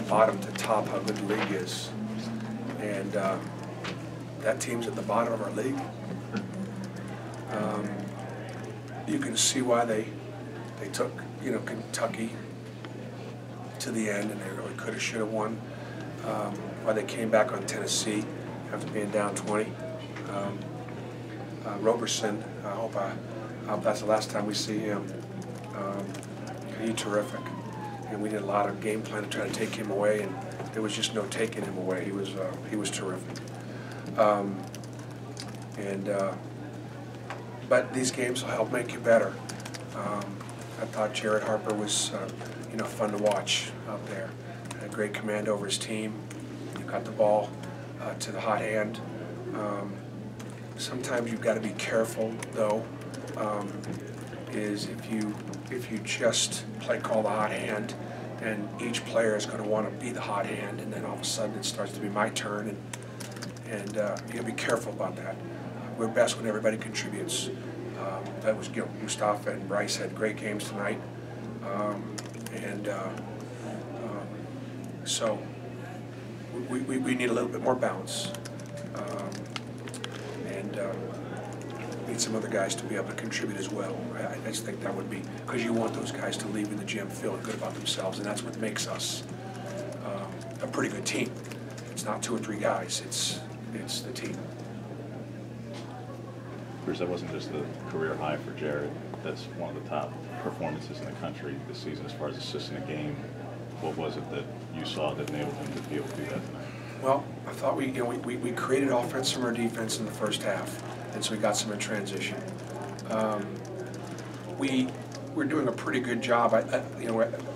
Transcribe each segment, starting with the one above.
bottom to top how good the league is. And that team's at the bottom of our league. You can see why they took Kentucky to the end, and they really could have, should have won. Why they came back on Tennessee after being down 20. Roberson, I hope that's the last time we see him. He's terrific, and we did a lot of game plan to try to take him away, and there was just no taking him away. He was terrific. But these games will help make you better. I thought Jared Harper was fun to watch out there. Had great command over his team. He got the ball to the hot hand. Sometimes you've got to be careful, though, is if you just play call the hot hand, and each player is going to want to be the hot hand, and then all of a sudden it starts to be my turn, and you got to be careful about that. We're best when everybody contributes. That was Mustafa and Bryce had great games tonight, so we need a little bit more balance. Need some other guys to be able to contribute as well. I just think that would be, because you want those guys to leave in the gym feeling good about themselves, and that's what makes us a pretty good team. It's not 2 or 3 guys, it's the team. Bruce, that wasn't just the career high for Jared. That's one of the top performances in the country this season as far as assists in a game. What was it that you saw that enabled him to be able to do that tonight? Well, I thought we created offense from our defense in the first half, and so we got some in transition. We're doing a pretty good job.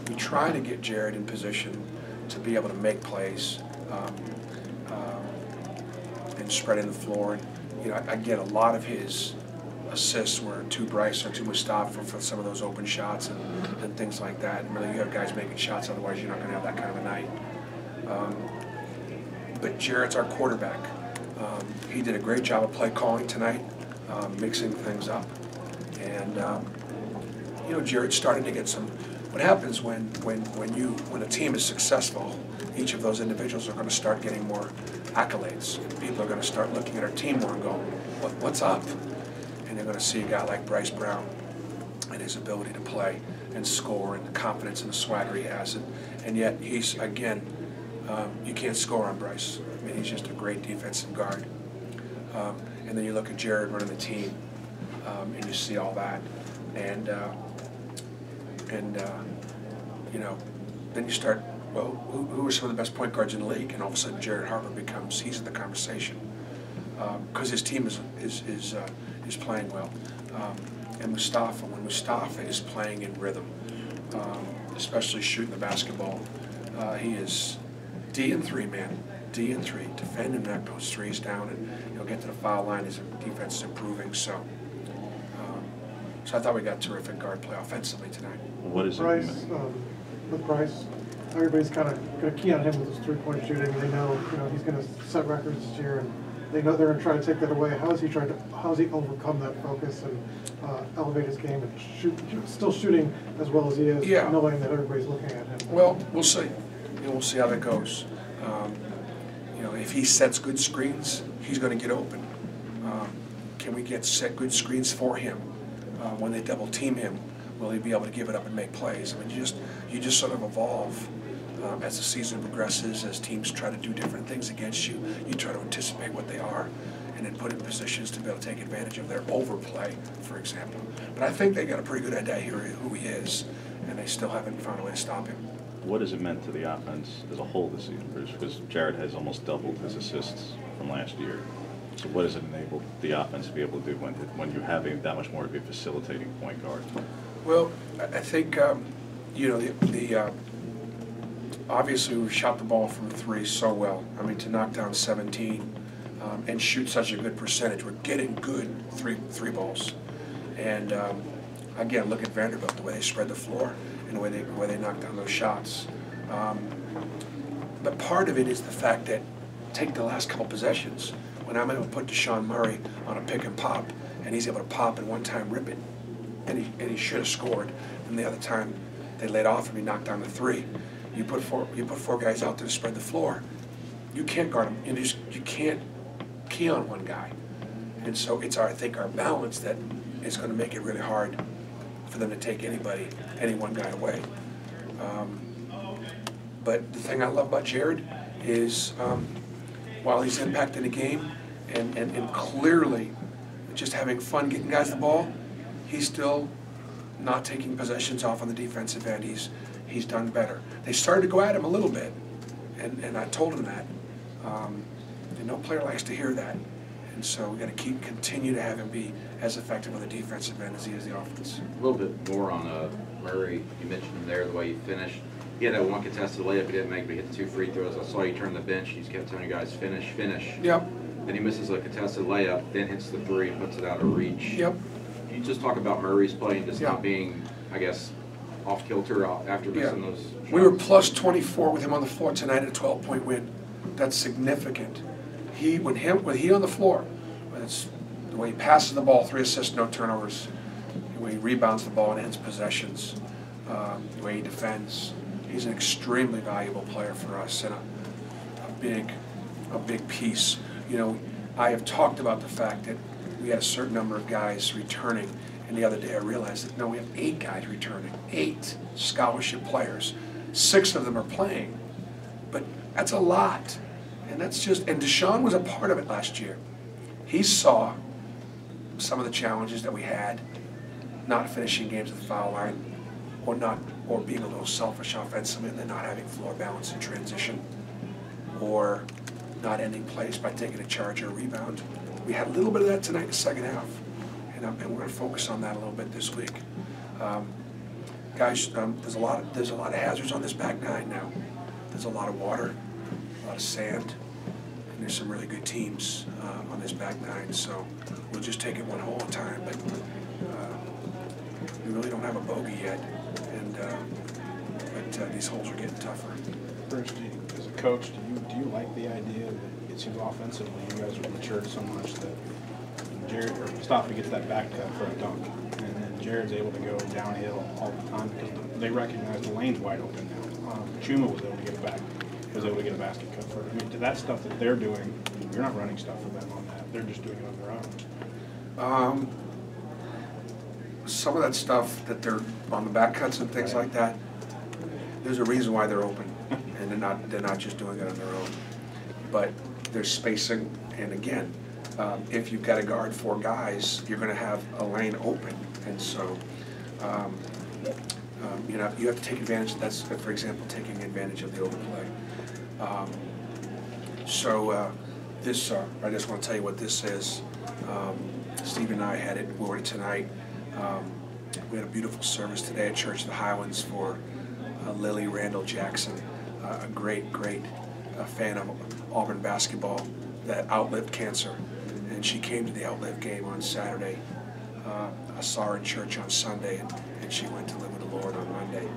We try to get Jared in position to be able to make plays and spreading the floor. And, I get a lot of his assists were to Bryce or to Mustafa for some of those open shots and things like that. And really, you have guys making shots, otherwise you're not going to have that kind of a night. But Jared's our quarterback. He did a great job of play calling tonight, mixing things up. And Jared's starting to get some. What happens when a team is successful, each of those individuals are going to start getting more accolades. And people are going to start looking at our team more and go, what's up? And they're going to see a guy like Bryce Brown and his ability to play and score and the confidence and the swagger he has. And yet he's, again, you can't score on Bryce. I mean, he's just a great defensive guard. And then you look at Jared running the team, and you see all that. Then you start, well, who are some of the best point guards in the league? And all of a sudden Jared Harper he's in the conversation because his team is playing well. And when Mustafa is playing in rhythm, especially shooting the basketball, he is D and 3, man. D and 3. Defend and knock those threes down, and get to the foul line. His defense is improving. So I thought we got terrific guard play offensively tonight. What is Bryce? With Bryce, everybody's kind of going to key on him with his 3-point shooting. They know, he's going to set records this year, and they know they're going to try to take that away. How has he overcome that focus and elevate his game and still shooting as well as he is, knowing that everybody's looking at him? Well, we'll see. We'll see how that goes. If he sets good screens, he's going to get open. Can we set good screens for him when they double team him? Will he be able to give it up and make plays? I mean, you just sort of evolve as the season progresses, as teams try to do different things against you. You try to anticipate what they are and then put in positions to be able to take advantage of their overplay, for example. But I think they got a pretty good idea here who he is, and they still haven't found a way to stop him. What has it meant to the offense as a whole this season, Bruce? Because Jared has almost doubled his assists from last year. So what has it enabled the offense to be able to do when you have that much more to be a facilitating point guard? Well, I think, obviously we shot the ball from 3 so well. I mean, to knock down 17 and shoot such a good percentage. We're getting good three balls. And again, look at Vanderbilt, the way they spread the floor and the way they knock down those shots. But part of it is the fact that, take the last couple possessions, when I'm able to put Deshaun Murray on a pick and pop, and he's able to pop and one time rip it, and he should have scored, and the other time they laid off and he knocked down the 3. You put four guys out there to spread the floor. You can't guard them. You can't key on one guy. And so it's I think our balance that is going to make it really hard for them to take any one guy away. But the thing I love about Jared is while he's impacting the game and clearly just having fun getting guys the ball, he's still not taking possessions off on the defensive end. He's done better. They started to go at him a little bit, and I told him that. And no player likes to hear that. And so we got to continue to have him be as effective on the defensive end as he is the offense. A little bit more on Murray. You mentioned him there, the way he finished. He had that one contested layup he didn't make, but he hit the 2 free throws. I saw you turn the bench. You just kept telling you guys, finish, finish. Yep. Then he misses a contested layup, then hits the 3, puts it out of reach. Yep. Can you just talk about Murray's play and just Yeah. not being, I guess, off kilter after missing those shots? We were plus 24 with him on the floor tonight at a 12-point win. That's significant. When he on the floor, it's the way he passes the ball, 3 assists, no turnovers, the way he rebounds the ball and ends possessions, the way he defends. He's an extremely valuable player for us and a big piece. You know, I have talked about the fact that we had a certain number of guys returning, and the other day I realized that no, we have 8 guys returning, 8 scholarship players. 6 of them are playing, but that's a lot. And that's and Deshaun was a part of it last year. He saw some of the challenges that we had, not finishing games at the foul line, or being a little selfish offensively and then not having floor balance in transition, or not ending plays by taking a charge or a rebound. We had a little bit of that tonight in the second half, and we're going to focus on that a little bit this week. Guys, there's a lot of hazards on this back nine now. There's a lot of water, a lot of sand, and there's some really good teams on this back nine. So we'll just take it one hole at a time. But we really don't have a bogey yet, but these holes are getting tougher. Bruce, as a coach, do you like the idea that it seems offensively you guys have matured so much that Jared or Mustafa gets that back cut for a dunk, and then Jared's able to go downhill all the time because they recognize the lane's wide open now. Chuma was able to get it back, was able to get a basket cut for it. I mean, to that stuff that they're doing, you're not running stuff for them on that. They're just doing it on their own. Some of that stuff that they're on the back cuts and things like that, there's a reason why they're open, and they're not just doing it on their own. But there's spacing, and again, if you've got to guard 4 guys, you're going to have a lane open, and so you know, you have to take advantage. That's, for example, taking advantage of the overplay. This, I just want to tell you what this is. Steve and I had it word tonight. We had a beautiful service today at Church of the Highlands for Lily Randall Jackson, a great fan of Auburn basketball that outlived cancer. And she came to the Outlive game on Saturday. I saw her in church on Sunday, and she went to live with the Lord on Monday.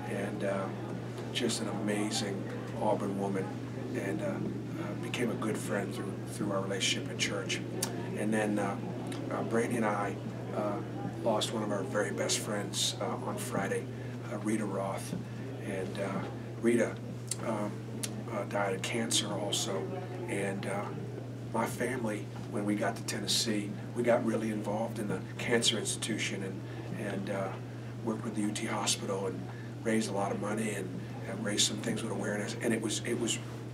And just an amazing Auburn woman, and became a good friend through our relationship at church. And then Brady and I lost one of our very best friends on Friday, Rita Roth. And Rita died of cancer also. And my family, when we got to Tennessee, we got really involved in the cancer institution and worked with the UT hospital and raised a lot of money and raised some things with awareness. And it was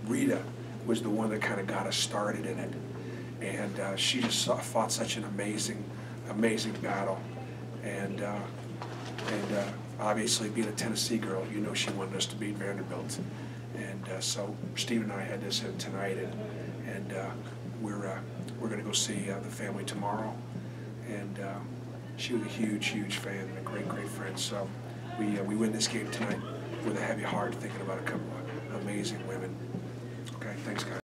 Rita was the one that kind of got us started in it. And she just fought such an amazing battle. And obviously, being a Tennessee girl, you know she wanted us to beat Vanderbilt. And so Steve and I had this tonight, and we're going to go see the family tomorrow. And she was a huge fan and a great friend. So we win this game tonight with a heavy heart, thinking about a couple of amazing women. Okay, thanks, guys.